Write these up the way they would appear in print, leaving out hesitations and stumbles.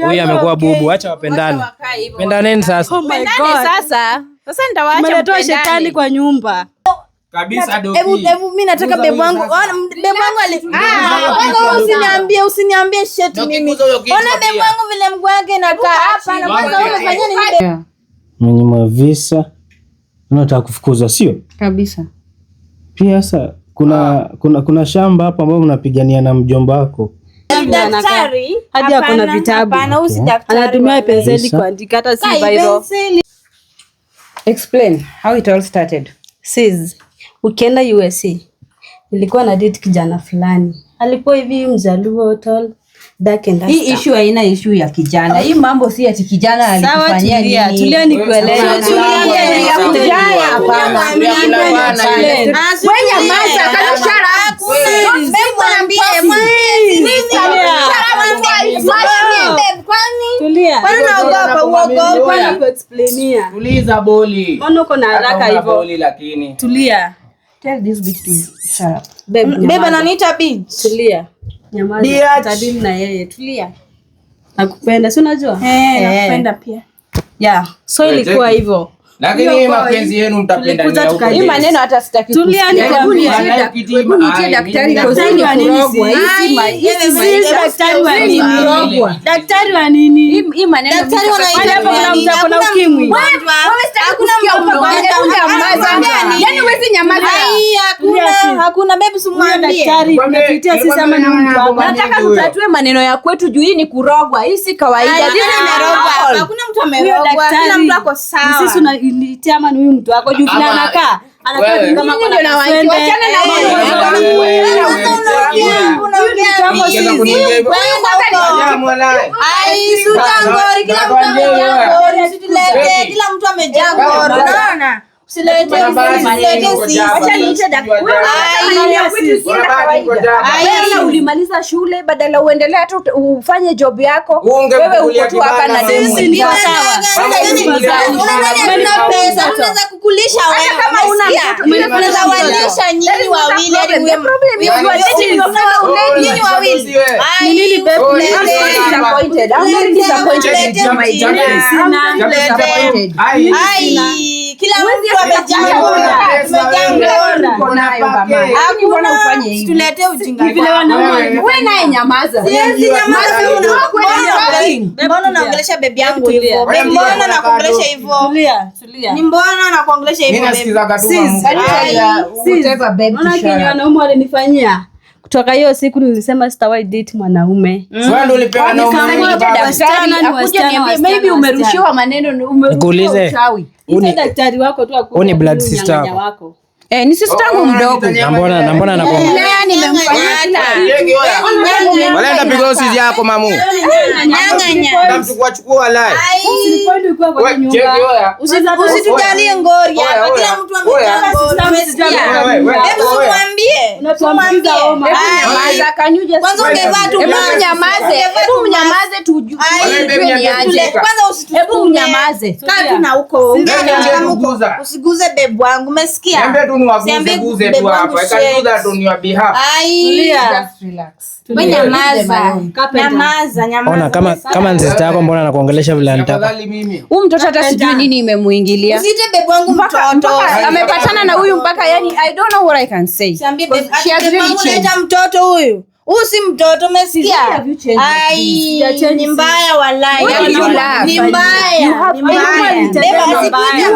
Huyu amekuwa bubu, acha wapendane. Pendaneni sasa. Oh my God. Sasa nitawaacha mpendane. Mmeletoa shetani kwa nyumba. Kabisa doki. Hebu mimi nataka bebu wangu. Bebu wangu usiniambie shit mimi. Ona bebu wangu vile mguu wake inakaa hapa na kwanza wewe unafanya nini? Mwenye mavisa unataka kufukuzwa sio? Kabisa. Pia sasa kuna shamba hapa ambao mnapigania na mjomba wako. Daktari hadi akona vitabu. Hapana, usi daktari. Anatumia penseli kuandika hata si viral. Explain how it all started. Sis, ukienda USA nilikuwa na date kijana fulani. Alikuwa hivi mjaluo tall, dark and hii issue haina issue ya kijana. Hii mambo si ati kijana alikufanyia nini. Tulia nikueleze. Wewe maza kama shara. Hebu niambie tulia. Kwani unaogopa kuexplainia. Tuliza boli. Mbona uko na haraka hivyo? Boli lakini. Tulia. Tell this bitch to shut up. Babe ananiita bitch. Tulia. Nyamaza. Tadili na yeye. Tulia. Nakupenda, si unajua? Nakupenda pia. Yeah. So ilikuwa hivyo. Lakini mapenzi yenu mtapendania huko. Hii maneno hata sitaki. Tulia nikwambie. Daktari daktari wa nini? Daktari wa nini? Daktari wa nini? Hii maneno daktari wanaita kuna ukimwi. Hakuna yaani wewe nyamaza. Hakuna baby simwambie. Daktari tunapitia sisi ama ni mtu wako. Nataka tutatue maneno ya kwetu juu hii ni kurogwa. Hii si kawaida. Hakuna mtu amerogwa. Kila mtu ako sawa. Sisi tunalitia ama ni huyu mtu wako juu vile anakaa. Anakaa kama kuna na wachana na kila mtu amejaa ngoro. Unaona? Usilete acha niite daktari. Ulimaliza shule badala uendelee hata ufanye job yako. Wewe uko tu hapa na sisi ndio sawa. Una pesa unaweza kukulisha wewe kama una mtoto. Unaweza walisha nyinyi wawili hadi nyinyi wawili. Nini babe? Kila mtu amejaa tulete ujinga. Vile wanaume wewe naye nyamaza. Mbona unaongelesha bebi yangu hivyo? Mbona nakuongelesha hivyo? Tulia. Ni mbona nakuongelesha hivyo bebi? Unaona kenye wanaume walinifanyia? Kutoka hiyo siku nilisema sitawahi date mwanaume. Wewe ndio ulipewa na maybe umerushiwa maneno Nikuulize. Ni daktari wako tu akuone blood sister wako. Ni sister yangu mdogo. Na mbona anakuambia? Walaenda piga usizi yako mamu. Mchukua live. Usitujalie ngori hapa. Kila mtu amejaa ngori. Hebu mwambie. Nyamaza kanyuje. Kwanza ungevaa tu nyamaze. Hebu mnyamaze tujue ni aje. Kwanza usitujalie. Hebu mnyamaze. Kaa tu na huko. Usiguze bebu wangu. Umesikia? Niambie tu niwaguze tu hapa. I can do that on your behalf. Just relax. Nyamaza. Ona kama nzita yako mbona anakuongelesha vile anataka. Huyu mtoto hata sijui nini imemuingilia. Usite bebu wangu mtoto. Amepatana na huyu mpaka yani I don't know what I can say. She has really changed. Mtoto huyu. Usi mtoto umesikia? Ni mbaya wallahi. Ni mbaya. You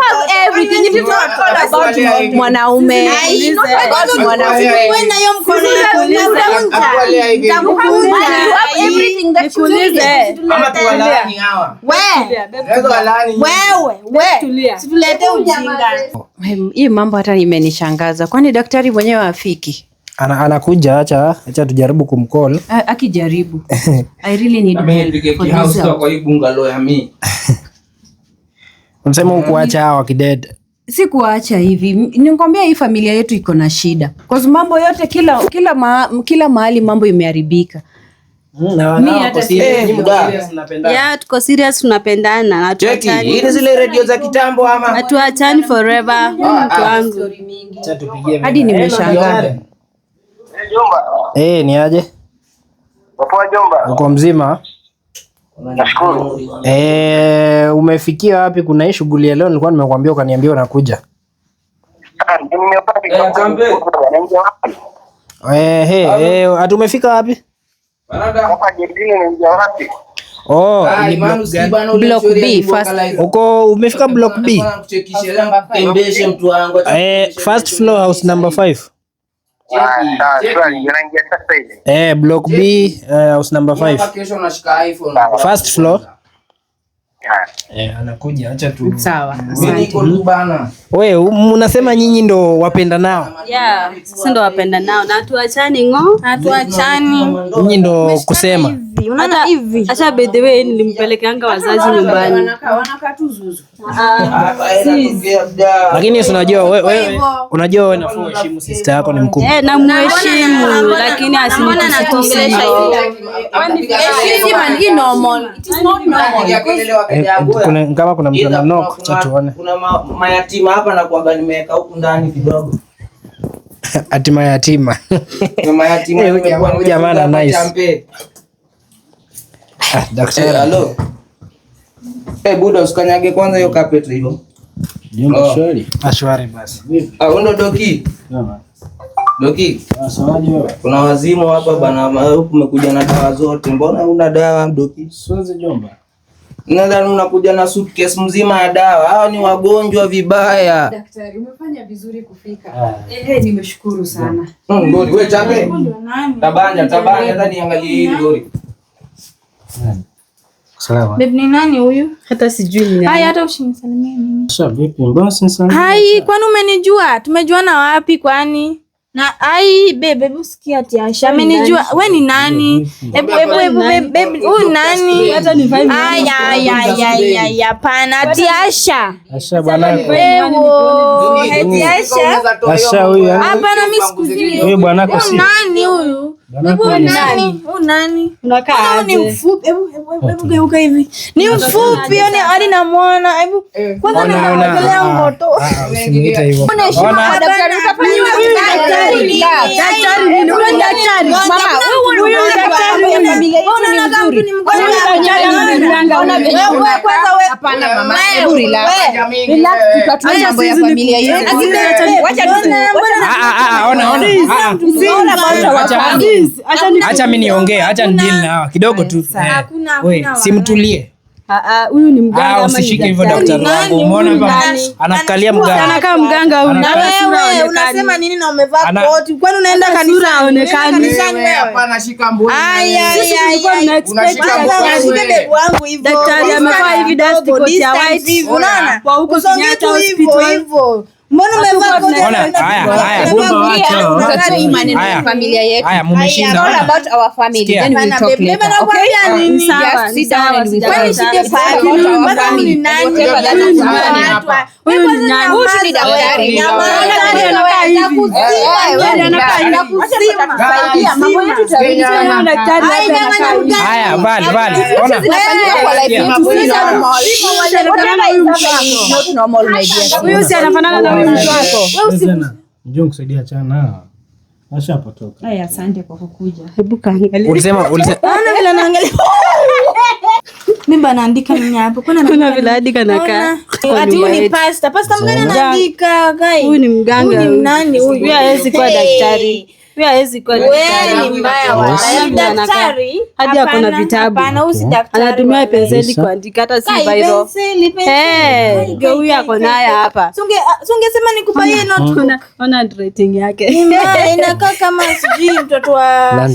have everything. It is not all about mwanaume. Wewe na hiyo mkono yako you have everything that you need. Ama tuwalani hawa. Wewe. Situlete ujinga. Hii mambo hata imenishangaza. Kwani daktari mwenyewe afiki? Anakuja, acha tujaribu kumcall. Akijaribu. I really need help. Kwa hii bungalow ya mimi. Unasema ukuacha hawa kidede. Si kuacha hivi. Nikwambia hii familia yetu iko na shida. Kwa sababu mambo yote kila mahali mambo imeharibika. Tuko serious, tunapendana na tuachani. Hii zile radio za kitambo ama? Hatuachani forever. Mtu wangu. Hadi nimeshangaa. Ni aje? Poa jomba. Uko mzima? Nashukuru. Umefikia wapi? Kuna hii shughuli ya leo nilikuwa nimekuambia ukaniambia unakuja. Ati umefika wapi? Oh, Block B first. uko umefika block B. First floor house number 5. Block B house number 5. First floor. Anakuja, acha tu. Sawa. Wewe unasema nyinyi ndo wapenda nao? Yeah, sisi ndo wapenda nao na hatuachani ngo. Hatuachani. Nyinyi ndo kusema. Unaona hivi. Acha by the way nilimpelekeanga wazazi nyumbani. Wanakaa tu zuzu. Lakini unajua wewe nafaa uheshimu sister yako ni mkubwa. Na muheshimu lakini Anakuongelesha hivi. Heshima ni normal. It is not normal. Kama kuna mtu ananok cha tuone. Kuna mayatima hapa na kuaga nimeweka huku ndani kidogo. Hatima yatima. Mayatima huyu jamaa na nice. Daktari. Hello. Buda usikanyage kwanza hiyo carpet hivyo. Jumba shwari. Ashwari basi. Undo doki. Doki. Asalamu wewe. Kuna wazimu hapa bana, umekuja na dawa zote. Mbona una dawa doki? Siwezi jomba. Nadhani unakuja na suitcase mzima ya dawa. Hawa ni wagonjwa vibaya. Daktari, umefanya vizuri kufika. Nimeshukuru sana. Ngori wewe chape. Tabanja hata niangalie hii ngori. Salama. Babe ni nani huyu? hata sijui ni nani. Hai, hata usinisalimie mimi. Sasa vipi? Mbona sinisalimia? Hai, kwani umenijua? Tumejuana wapi kwani? Na ai babe, usikia ati Asha amenijua. Wewe ni nani? Hebu babe, huyu nani? Hata ni 5 Ai, hapana, ati Asha. Asha bwana. Wewe, ati Asha. Asha huyu. Hapana, mimi sikuzini. Huyu bwana kwa si. Nani huyu? Huyu nani? Huyu nani? Unakaa Ni mfupi. Hebu geuka hivi. Ni mfupi, yani hadi namuona. Hebu kwanza naangalia ngoto. Usiniite hivyo. Ona daktari utafanya daktari. daktari nini? Wewe daktari. Mama, wewe daktari wa familia yetu ni mzuri. Wewe kwanza wewe. Hapana mama, hebu relax. Relax, tutatua mambo ya familia yetu. Wacha Acha mimi niongee, acha nidili na hawa kidogo tu. Wewe simtulie. Huyu ni mganga ama usishike hivyo daktari wangu. Umeona hapa anakalia mganga. Anakaa mganga huyu. Na wewe unasema nini na umevaa koti? Kwani unaenda kanisani wewe? Hapana, shika mboni. Daktari amevaa hivi dust coat ya white. Unaona? Kwa huko Kenyatta hospital. Mbona umevaa koti? Tutatua maneno ya familia yetu. Haya, mmeshinda. All about our family. Then we'll talk later. Okay? Just sit down and we'll talk. Huyu ni nani? Huyu ni daktari. Mambo yetu Haya, bali. Ona. Huyu si anafanana na huyu mtu wako. Njoo kusaidia chana. Ashapotoka. Haya, asante kwa kukuja. Hebu kaangalia. Ulisema Ona vile anaangalia. Mimi naandika nini hapo? Kuna vile hadi kanakaa. Ati huyu ni pasta. Pasta mgani anaandika guys? Huyu ni mganga. Huyu ni nani huyu? Huyu hawezi kuwa daktari. Huyu hawezi kuwa daktari. Wewe ni mbaya wa daktari. Hadi ako na vitabu. Hapana, huyu si daktari. Anatumia penseli kuandika hata si bairo. Ndio huyu ako naye hapa. Sungesema nikupatie notebook. Ona handwriting yake. Inakaa kama sijui mtoto wa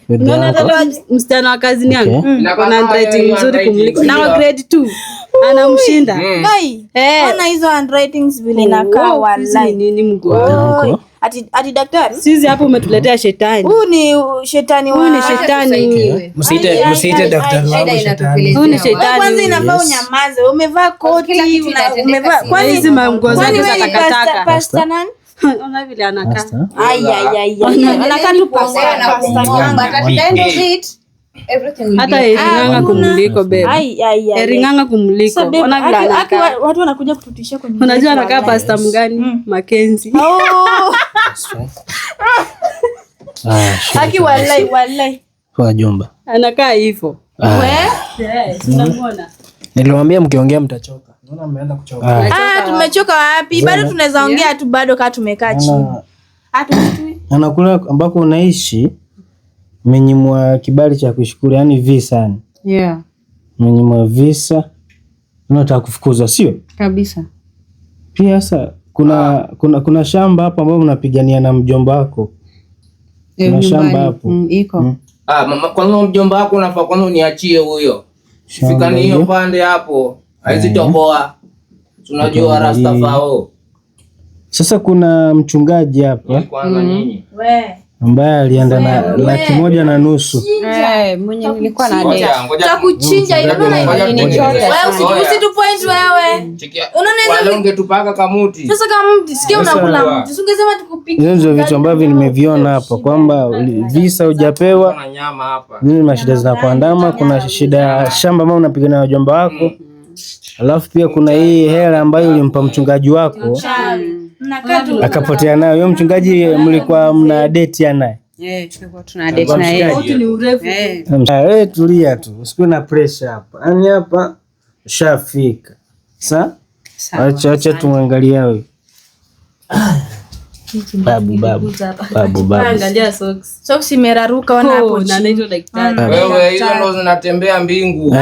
Unaona hata msichana wa kazini yangu ana handwriting nzuri kumliko. Na wa grade 2 anamshinda. Kai. Ona hizo handwritings vile inakaa wallahi. Nini mguu? Ati daktari? Sisi hapo umetuletea shetani. Huyu ni shetani wa. Huyu ni shetani. Msiite daktari wangu shetani. Huyu ni shetani. Kwanza inafaa unyamaze. Umevaa koti, umevaa kwani hizi manguo zake za takataka. Pasta nani? Ona vile anakaa. Anakaa tu pasta. Hata Eringanga kumuliko bebe. Eringanga kumuliko. Ona vile anakaa. Watu wanakuja kututishia kwenye. Unajua anakaa pasta mgani? Mackenzie. Haki wallahi. Kwa jomba. Anakaa hivyo. Nilimwambia mkiongea mtachoka. Naona mmeanza kuchoka. Tumechoka wapi? Bado tunaweza ongea tu, bado kama tumekaa chini. Anakula ambako unaishi menyimwa kibali cha kushukuru, yani visa yani. Yeah. Menyimwa visa. Unataka kufukuzwa sio? Kabisa. Pia sasa kuna shamba hapo ambapo mnapigania na mjomba wako. Kuna shamba hapo. Iko. Mama, kwanza mjomba wako unafaa kwanza uniachie huyo. Fika ni hiyo pande hapo. Haizi toboa. Tunajua Rastafao. Sasa kuna mchungaji hapa Kwanza nyinyi. ambaye alienda na 1,500,000. Mwenye nilikuwa na date. Tutakuchinja hiyo. Wewe usitupoint wewe. Wale ungetupaka kamuti. Sasa kamuti, sikia unakula mti. Ungesema tukupike. Hizo ndio vitu ambavyo nimeviona hapa kwamba visa hujapewa. Kuna nyama hapa. Nini mashida zinakuandama, kuna shida ya shamba ambao unapigana na wajomba wako. Alafu pia kuna hii hela ambayo ulimpa mchungaji wako akapotea nayo. Huyo mchungaji mlikuwa mna date naye? Tulikuwa tuna date na yeye. Ni urefu. Tulia tu. Usikuwe na pressure hapa. Yaani hapa ushafika. Sawa? Acha tumwangalie wewe. Babu. Angalia socks. Socks imeraruka wana hapo. Na anaitwa daktari. Wewe hizo ndo zinatembea mbingu.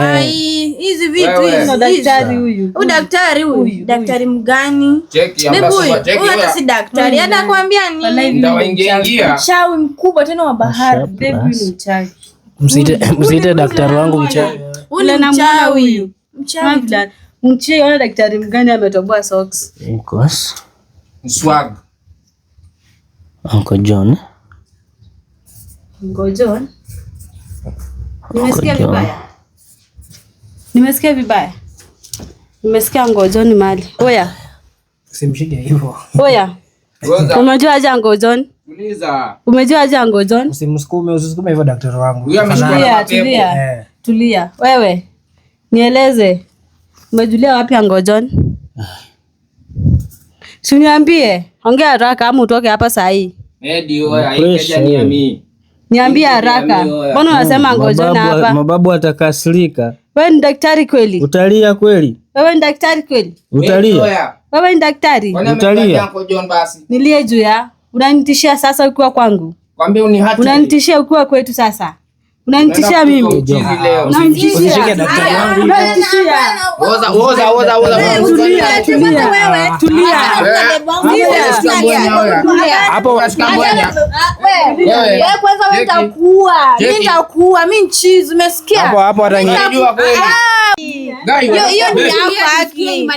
Hizi vitu hizo daktari huyu. Daktari huyu. Daktari mgani? Cheki Huyu hata si daktari. Hata kuambia nini? Ndawaingia. Mchawi mkubwa tena wa bahari. Baby ni mchawi. Msiite daktari wangu mchawi. Ule na mchawi. Mchawi. Mchawi ona daktari mgani ametoboa socks. Of Swag. Uncle John. Ngojon. Nimesikia vibaya. Nimesikia Ngojon mali. Oya. Simshike hivyo. Oya. Unajua aje Ngojon? Tuliza. Umejua aje Ngojon? Usisukume hivyo daktari wangu. Huyu ameshikwa na mapepo. Tulia. Wewe. Nieleze. Umejulia wapi Ngojon? Si uniambie. Ongea haraka ama utoke hapa saa hii. Ndio, haikeja ni mimi. Niambie haraka. Mbona unasema Ngojon hapa? Mababu atakasirika. Wewe ni daktari kweli? Utalia kweli? Wewe ni daktari kweli? Utalia? Wewe ni daktari? Utalia? Ngojon basi. Nilie juu ya. Unanitishia sasa ukiwa kwangu. Kwambie unihati. Unanitishia ukiwa kwetu sasa. Unanitishia mimi. Usishike daktari wangu. Unanitishia. Oza. Tulia. Hapo unashika mbwanya. Wewe kwanza wewe utakuua. Mimi nitakuua. Mimi nchizi umesikia? Hapo atanijua kweli. Hiyo ni yako haki.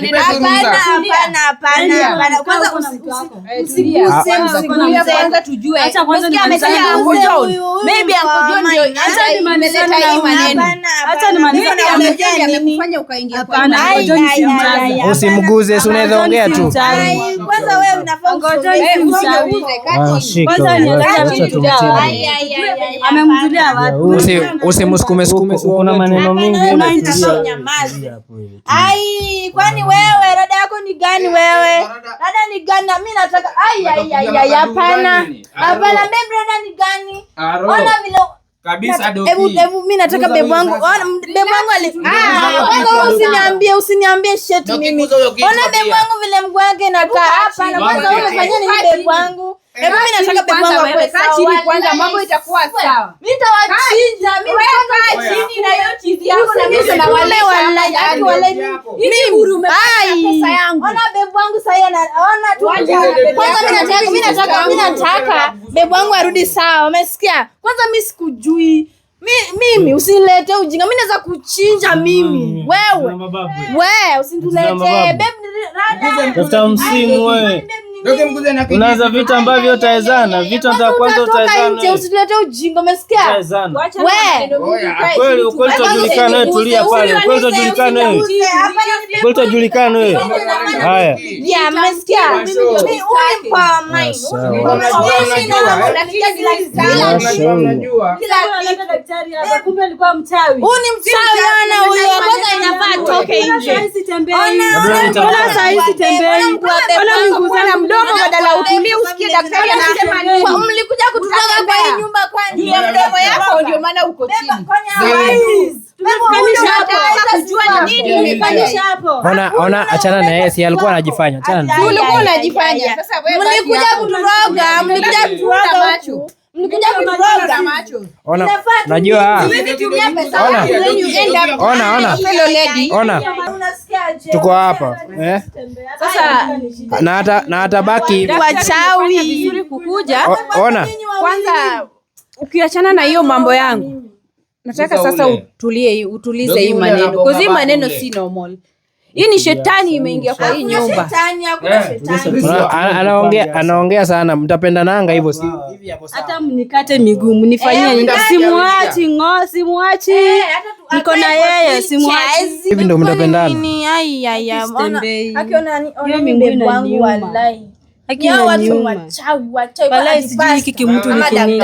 Hapana. Kwanza usiguse kwanza tujue. Acha kwanza nimesema maybe Uncle ndio acha nimeleta hii maneno. Acha Amekufanya ukaingia hapana. Usimguze, si unaweza ongea tu. Kwanza wewe unafaa kwanza amemjulia wapi? Usimsukume. Kuna maneno mengi. Kwani wewe dada yako ni gani wewe? Dada ni gani? Mimi nataka hapana. Mimi dada ni gani? Ona vile kabisa doki. Hebu mimi nataka bebu wangu. Ona bebu wangu usiniambie shit mimi. Ona bebu wangu vile mguu wake inakaa hapa na kwanza wewe fanyia nini bebu wangu? Hebu mimi nataka bebu wangu kwa chini kwanza mambo itakuwa sawa. Mimi nitawachinja. Mimi kaa chini na hiyo chizi yako na mimi na wale mimi hurume pesa yangu. Ona bebu wangu sasa ona tu. Kwanza mimi nataka bebu wangu arudi sawa. Umesikia? Kwanza mimi sikujui. Mimi usinilete ujinga. Mimi naweza kuchinja mimi. Wewe usinilete. Babe Tafuta msimu wewe. Unaanza vita ambavyo utaezana. Vita ndio kwanza utaezana. Usilete ujinga, umesikia? Kweli utajulikana wewe, tulia pale. Kweli utajulikana wewe. Kweli utajulikana wewe. Haya. Yeah, umesikia? Mimi unipa mind. Kumbe alikuwa mchawi. Huyu ni mchawi ana huyo. Kwanza inafaa toke nje. Ona saa hizi tembei. Ona miguu sana mdomo badala utulie usikie daktari anasema nini. Mlikuja kututoka kwa hii nyumba kwani? Ndio mdomo yako ndio maana uko chini. Unanifanyisha hapo. Ona achana na yeye, si alikuwa anajifanya. Achana na. Ulikuwa unajifanya. Sasa wewe mlikuja kuturoga, mlikuja kuturoga. Mlikuja kuturoga macho. Ona, najua. Ona. Fellow lady. Ona. Tuko hapa. Sasa Na atabaki Wachawi vizuri kukuja. Ona. Kwanza ukiachana na hiyo mambo yangu, nataka sasa utulize hii maneno. Kwa sababu maneno si normal. Hii ni shetani imeingia kwa hii nyumba. Anaongea sana, mtapendananga hivyo si hivi hapo sawa. Hata mnikate miguu, mnifanyie simuachi. Niko na yeye, simuachi. Hivi ndio mtapendana. Akiona ni mbegu wangu wallahi. Akiona watu wachawi Wallahi sijui hiki mtu ni kinini.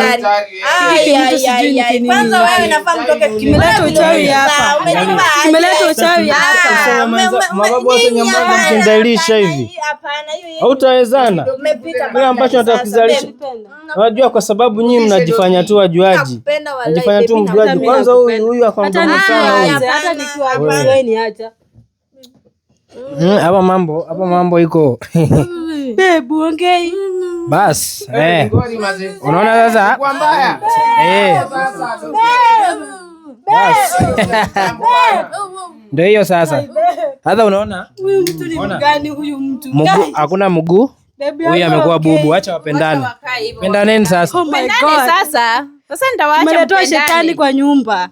Kwanza wewe nafaa mtoke Kimeleta uchawi hapa. Kimeleta uchawi hapa. Mababu wote nyambaza mkindalisha hivi. Hapana hiyo. Hautawezana. Kile ambacho nataka kuzalisha. Unajua kwa sababu nyinyi mnajifanya tu wajuaji. Mnajifanya tu mjuaji. Kwanza huyu akamdoma sana. Hata nikiwa wewe acha. Hapa mambo iko. Babe, ongei. Bas, unaona sasa? Kwa mbaya. Bas. Ndio hiyo sasa. Sasa unaona? Huyu mtu ni mgani huyu mtu? Hakuna mguu. Huyu amekuwa bubu, acha wapendane. Pendaneni sasa. Oh my God. Sasa nitawaacha Umeletoa shetani kwa nyumba.